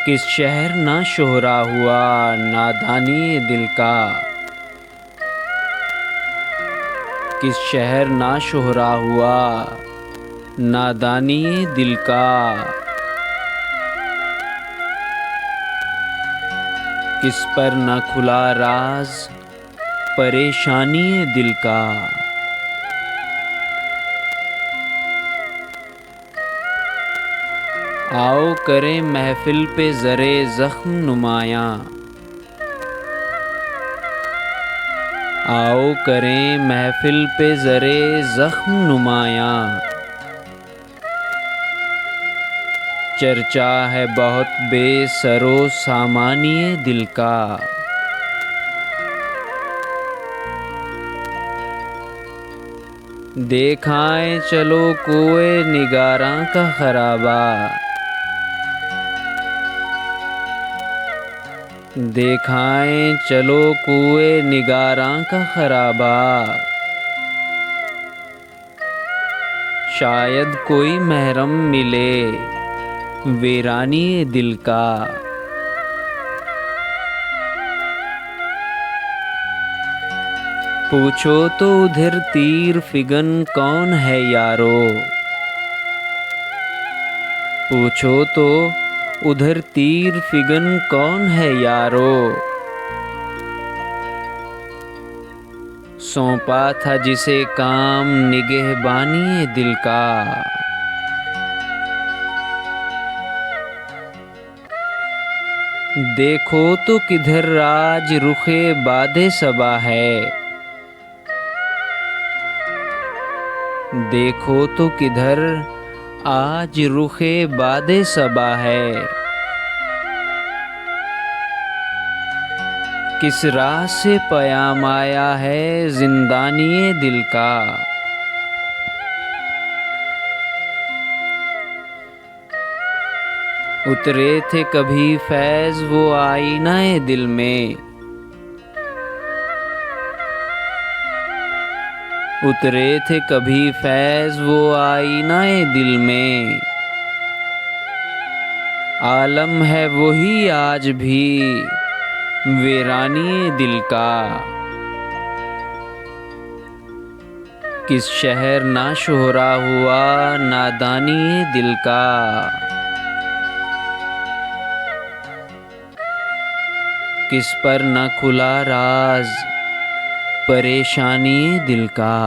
किस शहर ना शोहरा हुआ नादानी दिल का। किस शहर ना शोहरा हुआ नादानी दिल का। किस पर न खुला राज परेशानी दिल का। आओ करें महफिल पे ज़रे ज़ख्म नुमायां। आओ करें महफिल पे ज़रे ज़ख्म नुमायां। चर्चा है बहुत बेसरो सामानिए दिल का। देखाएं चलो कोए निगारां का खराबा। देखाएं चलो कुए निगारां का खराबा। शायद कोई महरम मिले वीरानी दिल का। पूछो तो उधर तीर फिगन कौन है यारो। पूछो तो उधर तीर फिगन कौन है यारो। सौंपा था जिसे काम निगहबानी दिल का। देखो तो किधर आज रुखे बादे सबा है। देखो तो किधर आज रुखे बादे सबा है। किस राह से पयाम आया है जिंदानिए दिल का। उतरे थे कभी फैज़ वो आईनाए दिल में। उतरे थे कभी फैज़ वो आईनाए दिल में। आलम है वही आज भी वीरानी दिल का। किस शहर ना शोहरा हुआ नादानी दिल का। किस पर न खुला राज परेशानी दिल का।